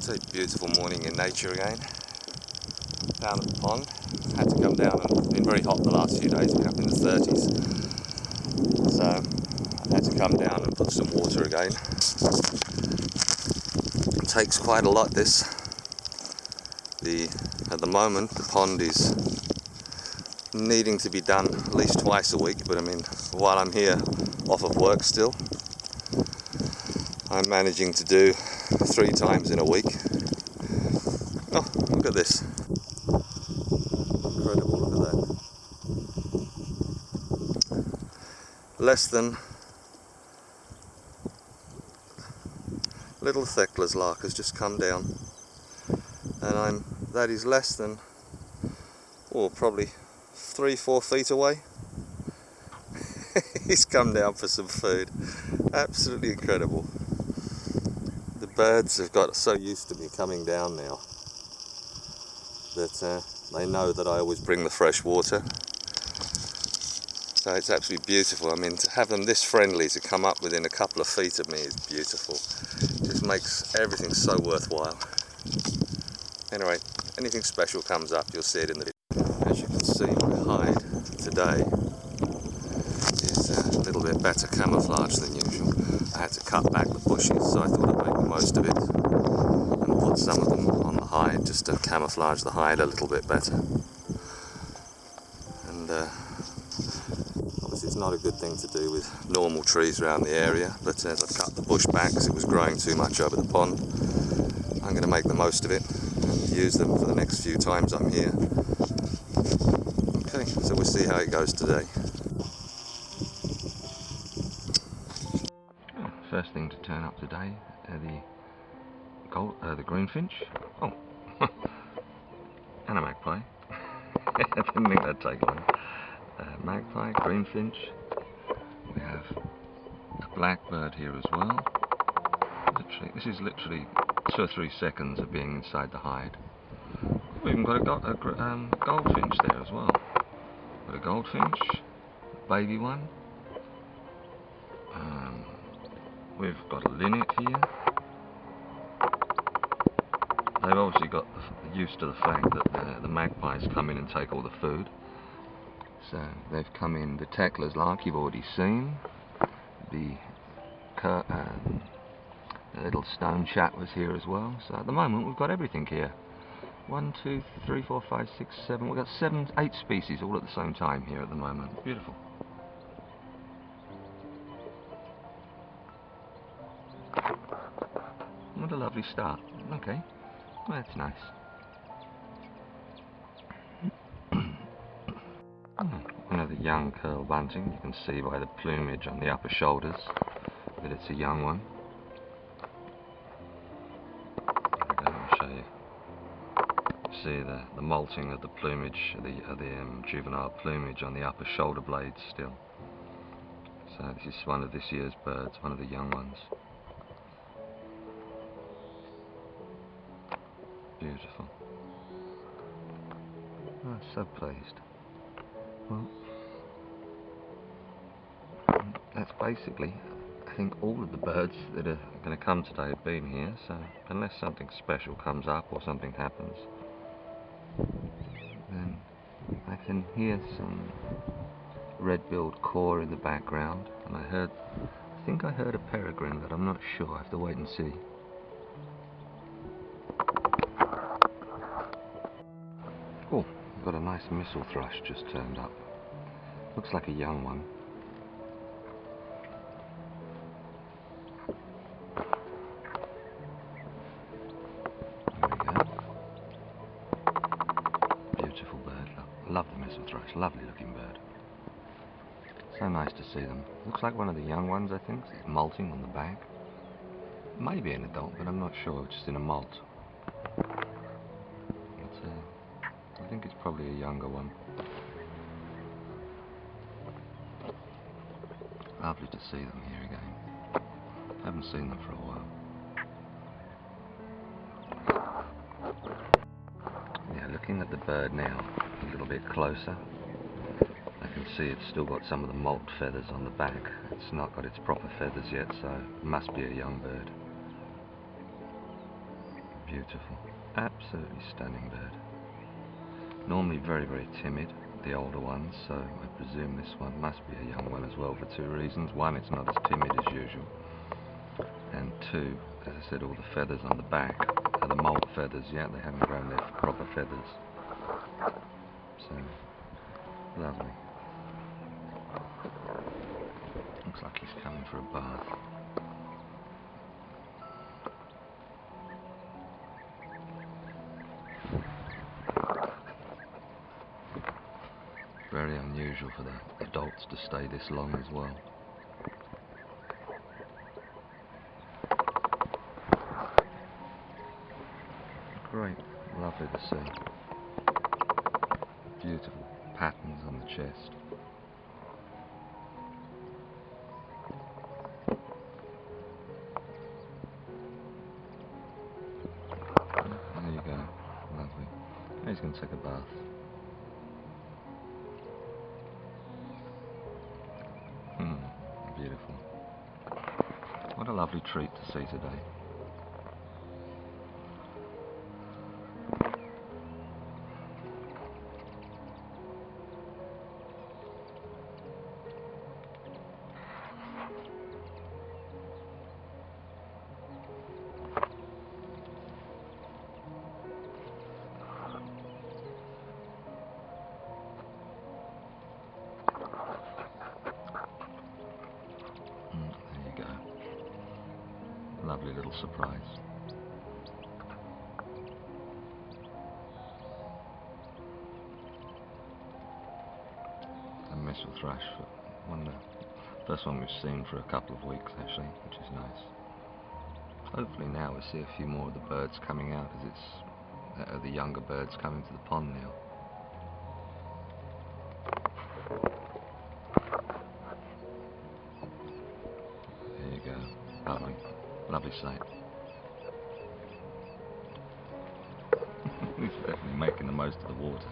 It's a beautiful morning in nature again. Down at the pond. Had to come down, and it's been very hot the last few days, been up in the 30s. So I had to come down and put some water again. It takes quite a lot this. At the moment the pond is needing to be done at least twice a week, but I mean, while I'm here off of work still, I'm managing to do 3 times in a week. Oh, look at this. Incredible, look at that. Less than little Thecla's lark has just come down, and that is less than, probably 3-4 feet away. He's come down for some food. Absolutely incredible. The birds have got so used to me coming down now that they know that I always bring the fresh water. So it's absolutely beautiful. I mean, to have them this friendly to come up within a couple of feet of me is beautiful. It just makes everything so worthwhile. Anyway, anything special comes up, you'll see it in the video. As you can see, my hide today is a little bit better camouflage than usual. I had to cut back the bushes, so I thought I'd make the most of it and put some of them on the hide just to camouflage the hide a little bit better. And obviously it's not a good thing to do with normal trees around the area, but as I cut the bush back because it was growing too much over the pond, I'm going to make the most of it and use them for the next few times I'm here. Okay, so we'll see how it goes today. First thing to turn up today are the greenfinch. Oh, and a magpie. I didn't think that'd take long. Magpie, greenfinch. We have a blackbird here as well. This is literally 2 or 3 seconds of being inside the hide. We've even got a goldfinch there as well. Got a goldfinch, a baby one. We've got a linnet here. They've obviously got used to the fact that the magpies come in and take all the food. So they've come in. The Thecla's lark you've already seen. The little stone chat was here as well. So at the moment we've got everything here. 1, 2, 3, 4, 5, 6, 7. We've got 8 species all at the same time here at the moment. Beautiful. What a lovely start. Okay, well, that's nice. One of the young curl bunting. You can see by the plumage on the upper shoulders that it's a young one. There we go, I'll show you. See the molting of the plumage, the juvenile plumage on the upper shoulder blades still. So this is one of this year's birds, one of the young ones. Beautiful. Oh, so pleased. Well, that's basically, I think, all of the birds that are going to come today have been here, so unless something special comes up or something happens, then I can hear some red-billed caw in the background, and I think I heard a peregrine, but I'm not sure. I have to wait and see. Oh, got a nice missel thrush just turned up. Looks like a young one. There we go. Beautiful bird. Love the missel thrush. Lovely looking bird. So nice to see them. Looks like one of the young ones, I think. It's molting on the back. Maybe an adult, but I'm not sure. Just in a molt. I think it's probably a younger one. Lovely to see them here again. Haven't seen them for a while. Yeah, looking at the bird now a little bit closer, I can see it's still got some of the molt feathers on the back. It's not got its proper feathers yet, so it must be a young bird. Beautiful, absolutely stunning bird. Normally very, very timid, the older ones, so I presume this one must be a young one as well for two reasons. One, it's not as timid as usual, and two, as I said, all the feathers on the back are the molt feathers yet. They haven't grown their proper feathers. So, lovely. Looks like he's coming for a bath. Very unusual for the adults to stay this long as well. Great, lovely to see. Beautiful patterns on the chest. There you go, lovely. Now he's going to take a bath. Beautiful. What a lovely treat to see today. There you go. Lovely little surprise. A missile thrush, first one we've seen for a couple of weeks actually, which is nice. Hopefully now we'll see a few more of the birds coming out, as it's the younger birds coming to the pond now. There you go. Lovely. Lovely sight. He's definitely making the most of the water.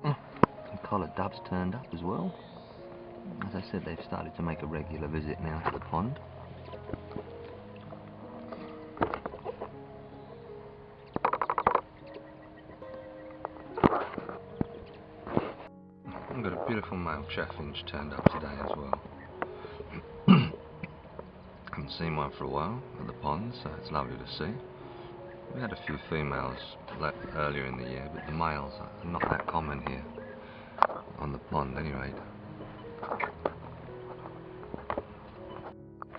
Some collared doves turned up as well. As I said, they've started to make a regular visit now to the pond. I've got a beautiful male chaffinch turned up today as well. Haven't seen one for a while at the pond, so it's lovely to see. We had a few females earlier in the year, but the males are not that common here on the pond, at any rate.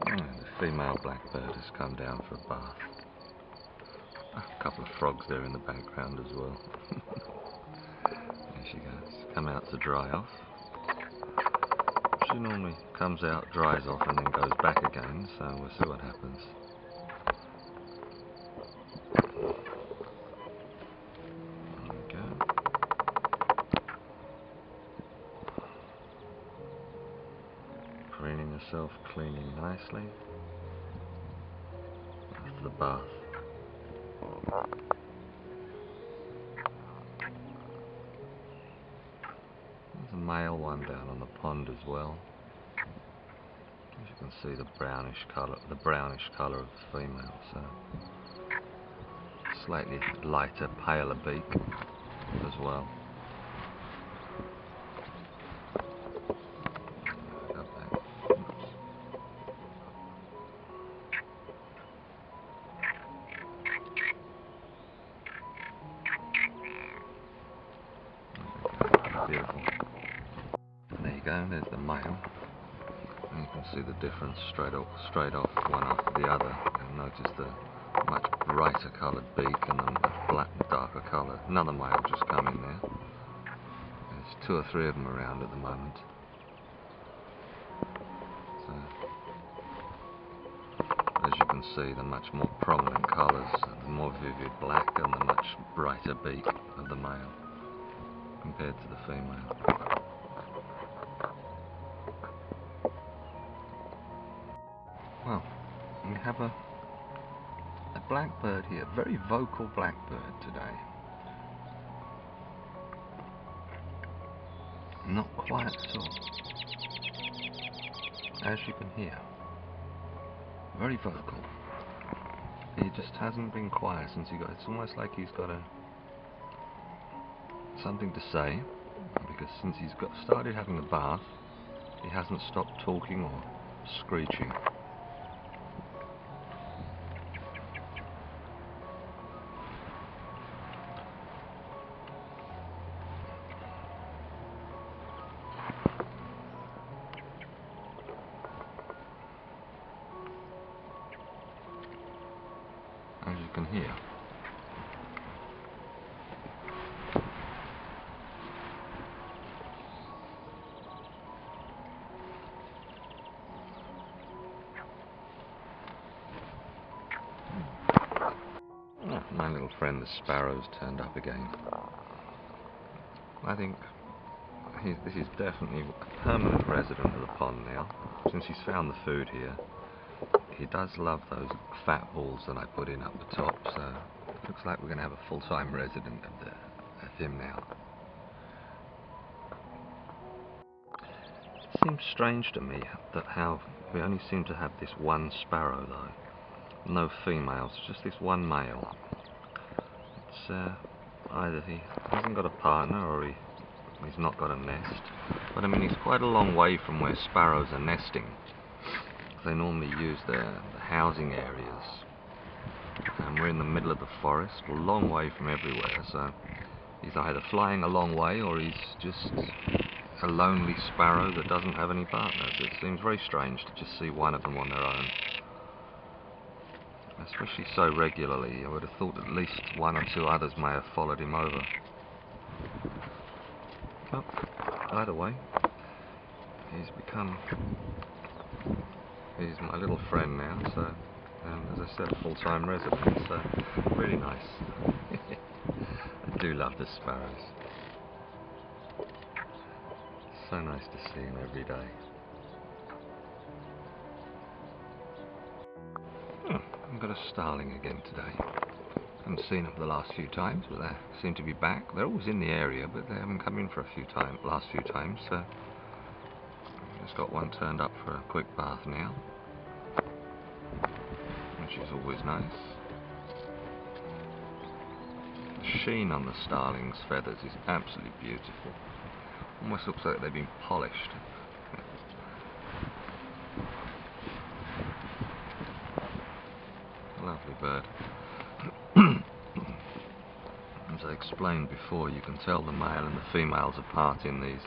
The female blackbird has come down for a bath. A couple of frogs there in the background as well. There she goes. Come out to dry off. She normally comes out, dries off, and then goes back again, so we'll see what happens. There we go. Preening herself, cleaning nicely after the bath. There's a male one down on the pond as well. As you can see, the brownish colour of the female, so slightly lighter, paler beak as well. Go back. Beautiful. There you go, there's the male. And you can see the difference straight off one after the other. You'll notice the much brighter coloured beak and the black, darker colour. Another male just come in there. There's 2 or 3 of them around at the moment. So, as you can see, the much more prominent colours, the more vivid black and the much brighter beak of the male compared to the female. Well, we have a blackbird here, very vocal blackbird today. Not quiet at all. as you can hear, very vocal. He just hasn't been quiet since he got. It's almost like he's got something to say, because since he's started having a bath, he hasn't stopped talking or screeching. As you can hear. Oh, my little friend the sparrow's turned up again. I think this is definitely a permanent resident of the pond now, since he's found the food here. He does love those fat balls that I put in up the top, so it looks like we're going to have a full-time resident of him now. It seems strange to me that how we only seem to have this one sparrow though. No females, just this one male. It's either he hasn't got a partner or he's not got a nest. But I mean, he's quite a long way from where sparrows are nesting. They normally use the housing areas, and we're in the middle of the forest, a long way from everywhere, so he's either flying a long way or he's just a lonely sparrow that doesn't have any partners. It seems very strange to just see one of them on their own, especially so regularly. I would have thought at least one or two others may have followed him over. But either way, he's my little friend now, so, as I said, a full-time resident, so really nice. I do love the sparrows. So nice to see them every day. I've got a starling again today. Haven't seen them the last few times, but they seem to be back. They're always in the area, but they haven't come in for last few times, so just got one turned up for a quick bath now, which is always nice. The sheen on the starling's feathers is absolutely beautiful. Almost looks like they've been polished. Lovely bird. As I explained before, you can tell the male and the females apart in these,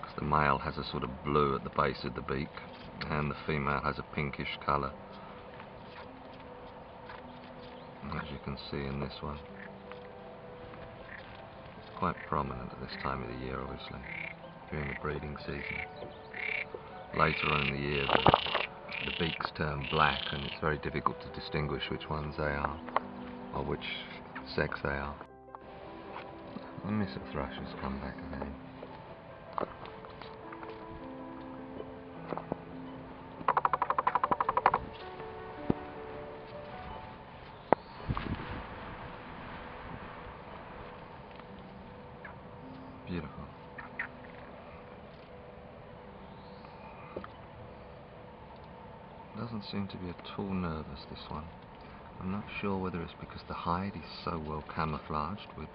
because the male has a sort of blue at the base of the beak and the female has a pinkish colour, as you can see in this one. It's quite prominent at this time of the year, obviously, during the breeding season. Later on in the year the beaks turn black and it's very difficult to distinguish which ones they are or which sex they are. The missel thrush has come back again. Beautiful. Doesn't seem to be at all nervous, this one. I'm not sure whether it's because the hide is so well camouflaged with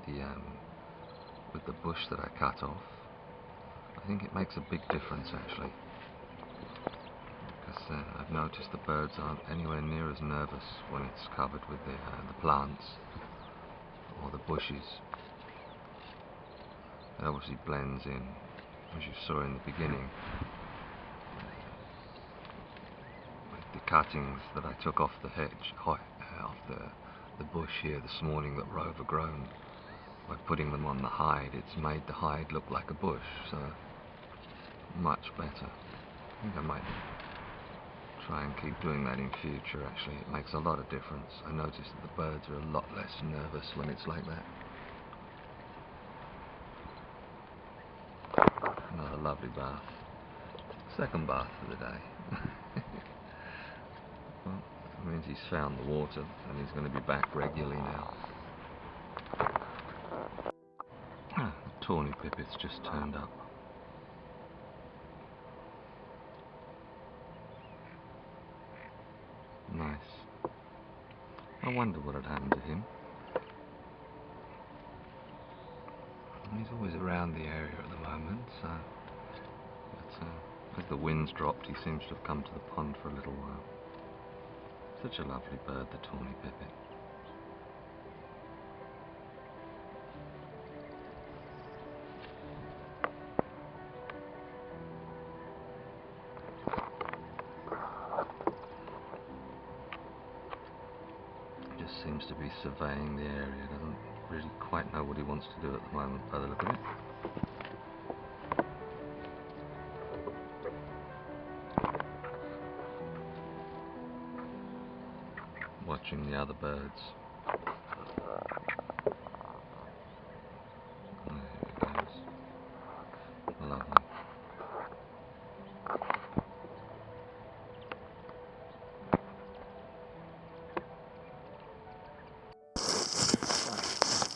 the bush that I cut off. I think it makes a big difference actually, because I've noticed the birds aren't anywhere near as nervous when it's covered with the plants or the bushes. It obviously blends in, as you saw in the beginning, with the cuttings that I took off the hedge, off the bush here this morning that were overgrown. By putting them on the hide, it's made the hide look like a bush, so much better. I think I might try and keep doing that in future actually. It makes a lot of difference. I notice that the birds are a lot less nervous when it's like that. Another lovely bath. Second bath for the day. Well, it means he's found the water and he's going to be back regularly now. The tawny pipit's just turned up. I wonder what had happened to him. He's always around the area at the moment, so but as the wind's dropped, he seems to have come to the pond for a little while. Such a lovely bird, the tawny pipit. He just seems to be surveying the area, doesn't really quite know what he wants to do at the moment by the look of it. Watching the other birds. There he goes. Lovely.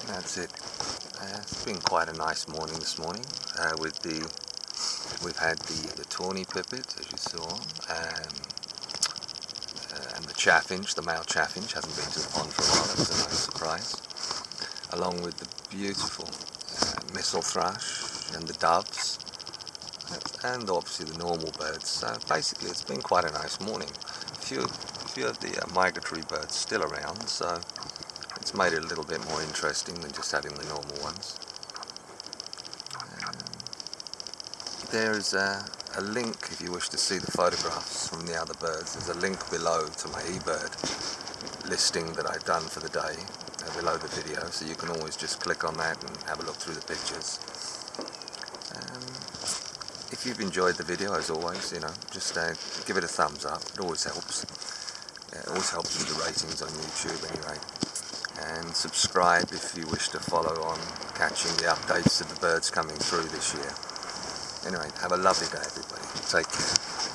That's it. It's been quite a nice morning this morning. We've had the tawny pipit, as you saw, and the chaffinch, the male chaffinch, hasn't been to the pond for a while. That was a nice surprise. Along with the beautiful missel thrush and the doves, and obviously the normal birds. So basically, it's been quite a nice morning. A few of the migratory birds still around, so it's made it a little bit more interesting than just having the normal ones. There's a link, if you wish to see the photographs from the other birds. There's a link below to my eBird listing that I've done for the day, below the video, so you can always just click on that and have a look through the pictures. If you've enjoyed the video, as always, just give it a thumbs up. It always helps. It always helps with the ratings on YouTube anyway. And subscribe if you wish to follow on catching the updates of the birds coming through this year. Anyway, have a lovely day, everybody. Take care.